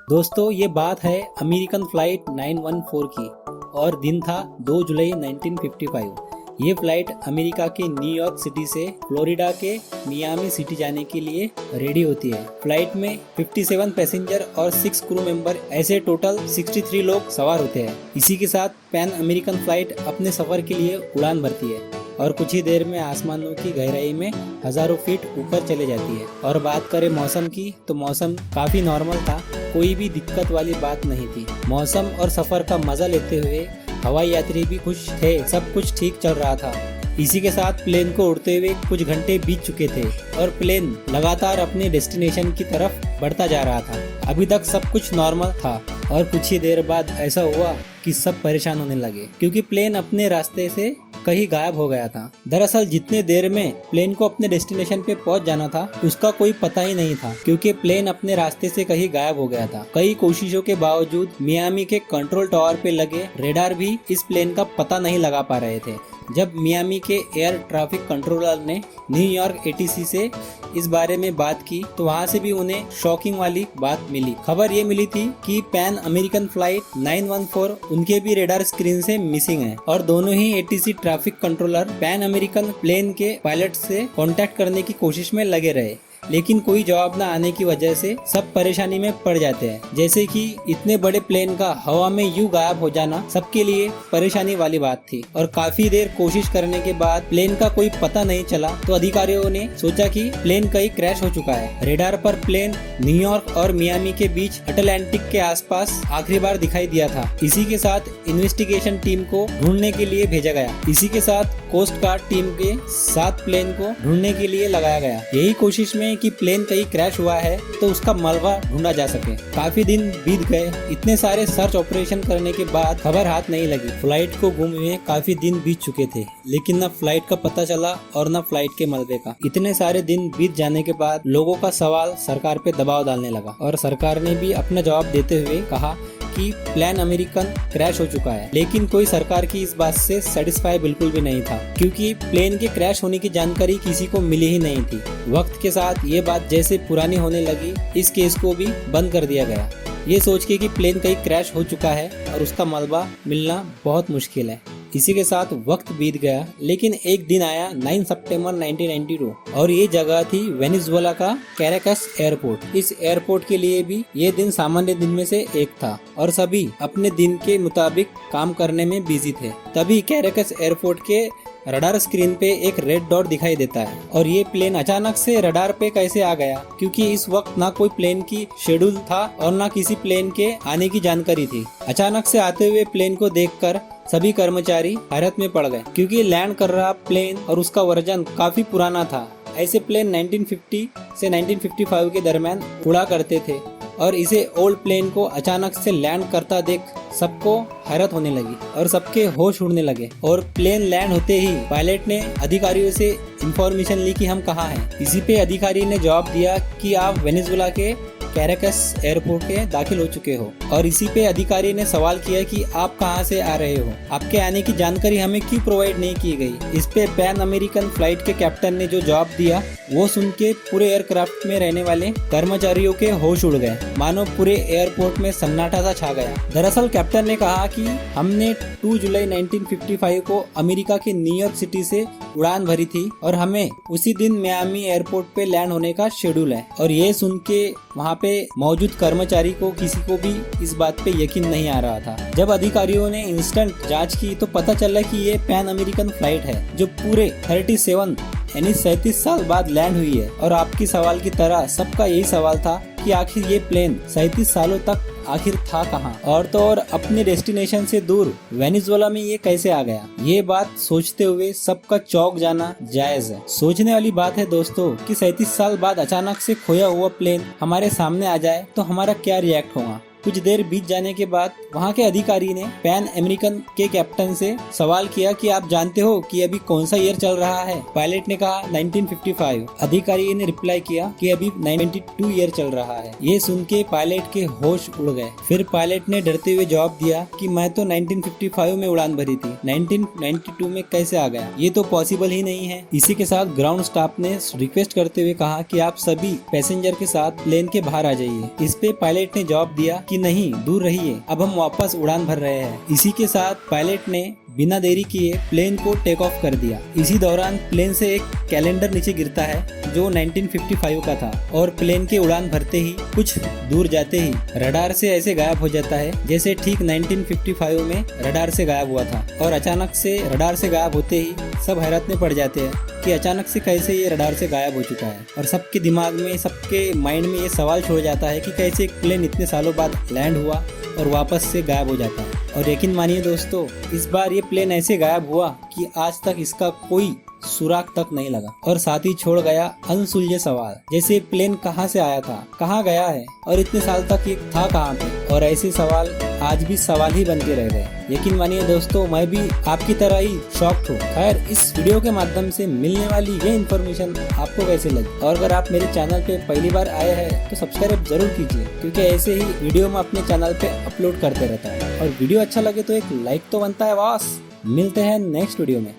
दोस्तों ये बात है अमेरिकन फ्लाइट 914 की और दिन था 2 जुलाई 1955। ये फ्लाइट अमेरिका के न्यूयॉर्क सिटी से फ्लोरिडा के मियामी सिटी जाने के लिए रेडी होती है। फ्लाइट में 57 पैसेंजर और 6 क्रू मेंबर ऐसे टोटल 63 लोग सवार होते हैं। इसी के साथ पैन अमेरिकन फ्लाइट अपने सफर के लिए उड़ान भरती है और कुछ ही देर में आसमानों की गहराई में हजारों फीट ऊपर चले जाती है। और बात करें मौसम की तो मौसम काफी नॉर्मल था, कोई भी दिक्कत वाली बात नहीं थी। मौसम और सफर का मजा लेते हुए हवाई यात्री भी खुश थे, सब कुछ ठीक चल रहा था। इसी के साथ प्लेन को उड़ते हुए कुछ घंटे बीत चुके थे और प्लेन लगातार अपने डेस्टिनेशन की तरफ बढ़ता जा रहा था। अभी तक सब कुछ नॉर्मल था और कुछ ही देर बाद ऐसा हुआ कि सब परेशान होने लगे क्योंकि प्लेन अपने रास्ते से कहीं गायब हो गया था। दरअसल जितने देर में प्लेन को अपने डेस्टिनेशन पे पहुंच जाना था उसका कोई पता ही नहीं था क्योंकि प्लेन अपने रास्ते से कहीं गायब हो गया था। कई कोशिशों के बावजूद मियामी के कंट्रोल टावर पे लगे रेडार भी इस प्लेन का पता नहीं लगा पा रहे थे। जब मियामी के एयर ट्रैफिक कंट्रोलर ने न्यूयॉर्क एटीसी से इस बारे में बात की तो वहाँ से भी उन्हें शॉकिंग वाली बात मिली। खबर ये मिली थी कि पैन अमेरिकन फ्लाइट 914 उनके भी रेडार स्क्रीन से मिसिंग है और दोनों ही ATC traffic controller Pan American plane के पायलट से कांटेक्ट करने की कोशिश में लगे रहे, लेकिन कोई जवाब न आने की वजह से सब परेशानी में पड़ जाते हैं। जैसे कि इतने बड़े प्लेन का हवा में यूं गायब हो जाना सबके लिए परेशानी वाली बात थी और काफी देर कोशिश करने के बाद प्लेन का कोई पता नहीं चला तो अधिकारियों ने सोचा कि प्लेन कहीं क्रैश हो चुका है। रेडार पर प्लेन न्यूयॉर्क और मियामी के बीच अटलांटिक के आसपास आखिरी बार दिखाई दिया था। इसी के साथ इन्वेस्टिगेशन टीम को ढूंढने के लिए भेजा गया। इसी के साथ कोस्ट गार्ड टीम के 7 प्लेन को ढूंढने के लिए लगाया गया, यही कोशिश में कि प्लेन कहीं क्रैश हुआ है तो उसका मलबा ढूंढा जा सके। काफी दिन बीत गए, इतने सारे सर्च ऑपरेशन करने के बाद खबर हाथ नहीं लगी। फ्लाइट को गुम हुए काफी दिन बीत चुके थे, लेकिन न फ्लाइट का पता चला और न फ्लाइट के मलबे का। इतने सारे दिन बीत जाने के बाद लोगों का सवाल सरकार पे दबाव डालने लगा और सरकार ने भी अपना जवाब देते हुए कहा कि प्लान अमेरिकन क्रैश हो चुका है। लेकिन कोई सरकार की इस बात से सेटिस्फाई बिल्कुल भी नहीं था क्योंकि प्लेन के क्रैश होने की जानकारी किसी को मिली ही नहीं थी। वक्त के साथ ये बात जैसे पुरानी होने लगी, इस केस को भी बंद कर दिया गया, ये सोच के कि प्लेन कहीं क्रैश हो चुका है और उसका मलबा मिलना बहुत मुश्किल है। इसी के साथ वक्त बीत गया, लेकिन एक दिन आया 9 सितंबर 1992 और ये जगह थी वेनेजुएला का कैराकस एयरपोर्ट। इस एयरपोर्ट के लिए भी ये दिन सामान्य दिन में से एक था और सभी अपने दिन के मुताबिक काम करने में बिजी थे। तभी कैराकस एयरपोर्ट के रडार स्क्रीन पे एक रेड डॉट दिखाई देता है और ये प्लेन अचानक से रडार पे कैसे आ गया, क्योंकि इस वक्त ना कोई प्लेन की शेड्यूल था और ना किसी प्लेन के आने की जानकारी थी। अचानक से आते हुए प्लेन को देखकर सभी कर्मचारी हैरत में पड़ गए क्योंकि लैंड कर रहा प्लेन और उसका वर्जन काफी पुराना था। ऐसे प्लेन 1950 से 1955 के दरमियान उड़ा करते थे और इसे ओल्ड प्लेन को अचानक से लैंड करता देख सबको हैरत होने लगी और सबके होश उड़ने लगे। और प्लेन लैंड होते ही पायलट ने अधिकारियों से इंफॉर्मेशन ली कि हम कहाँ हैं। इसी पे अधिकारी ने जवाब दिया कि आप वेनेजुएला के कैराकस एयरपोर्ट के दाखिल हो चुके हो। और इसी पे अधिकारी ने सवाल किया कि आप कहां से आ रहे हो, आपके आने की जानकारी हमें क्यों प्रोवाइड नहीं की गई। इस पे पैन अमेरिकन फ्लाइट के कैप्टन ने जो जवाब दिया वो सुन के पूरे एयरक्राफ्ट में रहने वाले कर्मचारियों के होश उड़ गए, मानो पूरे एयरपोर्ट में सन्नाटा सा छा गया। दरअसल कैप्टन ने कहा कि हमने 2 जुलाई 1955 को अमेरिका के न्यूयॉर्क सिटी से उड़ान भरी थी और हमें उसी दिन मियामी एयरपोर्ट पे लैंड होने का शेड्यूल है। और ये सुन के वहाँ पे मौजूद कर्मचारी को किसी को भी इस बात पे यकीन नहीं आ रहा था। जब अधिकारियों ने इंस्टेंट जांच की तो पता चला कि ये पैन अमेरिकन फ्लाइट है जो पूरे 37 साल बाद लैंड हुई है। और आपकी सवाल की तरह सबका यही सवाल था कि आखिर ये प्लेन 37 सालों तक आखिर था कहाँ, और तो और अपने डेस्टिनेशन से दूर वेनेजुएला में ये कैसे आ गया। ये बात सोचते हुए सबका चौंक जाना जायज है। सोचने वाली बात है दोस्तों कि 37 साल बाद अचानक से खोया हुआ प्लेन हमारे सामने आ जाए तो हमारा क्या रिएक्ट होगा। कुछ देर बीत जाने के बाद वहाँ के अधिकारी ने पैन अमेरिकन के कैप्टन से सवाल किया कि आप जानते हो कि अभी कौन सा ईयर चल रहा है। पायलट ने कहा 1955। अधिकारी ने रिप्लाई किया कि अभी 92 ईयर चल रहा है। ये सुन के पायलट के होश उड़ गए। फिर पायलट ने डरते हुए जवाब दिया कि मैं तो 1955 में उड़ान भरी थी, 1992 में कैसे आ गया, ये तो पॉसिबल ही नहीं है। इसी के साथ ग्राउंड स्टाफ ने रिक्वेस्ट करते हुए कहा कि आप सभी पैसेंजर के साथ प्लेन के बाहर आ जाइए। इस पे पायलट ने जवाब दिया कि नहीं, दूर रहिए, अब हम वापस उड़ान भर रहे हैं। इसी के साथ पायलट ने बिना देरी किए प्लेन को टेक ऑफ कर दिया। इसी दौरान प्लेन से एक कैलेंडर नीचे गिरता है जो 1955 का था और प्लेन के उड़ान भरते ही कुछ दूर जाते ही रडार से ऐसे गायब हो जाता है जैसे ठीक 1955 में रडार से गायब हुआ था। और अचानक से रडार से गायब होते ही सब हैरत में पड़ जाते हैं कि अचानक से कैसे ये रडार से गायब हो चुका है। और सबके दिमाग में, सबके माइंड में ये सवाल छोड़ जाता है कि कैसे एक प्लेन इतने सालों बाद लैंड हुआ और वापस से गायब हो जाता है। और यकीन मानिए दोस्तों, इस बार ये प्लेन ऐसे गायब हुआ कि आज तक इसका कोई सुराग तक नहीं लगा और साथ ही छोड़ गया अनसुलझे सवाल, जैसे प्लेन कहाँ से आया था, कहाँ गया है और इतने साल तक ये था कहाँ पे। और ऐसे सवाल आज भी सवाल ही बन के रह गए। यकीन मानिए दोस्तों, मैं भी आपकी तरह ही शॉक्ड हूँ। खैर, इस वीडियो के माध्यम से मिलने वाली ये इन्फॉर्मेशन आपको कैसे लगी, और अगर आप मेरे चैनल पे पहली बार आए हैं तो सब्सक्राइब जरूर कीजिए, क्योंकि ऐसे ही वीडियो मैं अपने चैनल पे अपलोड करते रहता हूँ। और वीडियो अच्छा लगे तो एक लाइक तो बनता है बॉस। मिलते हैं नेक्स्ट वीडियो में।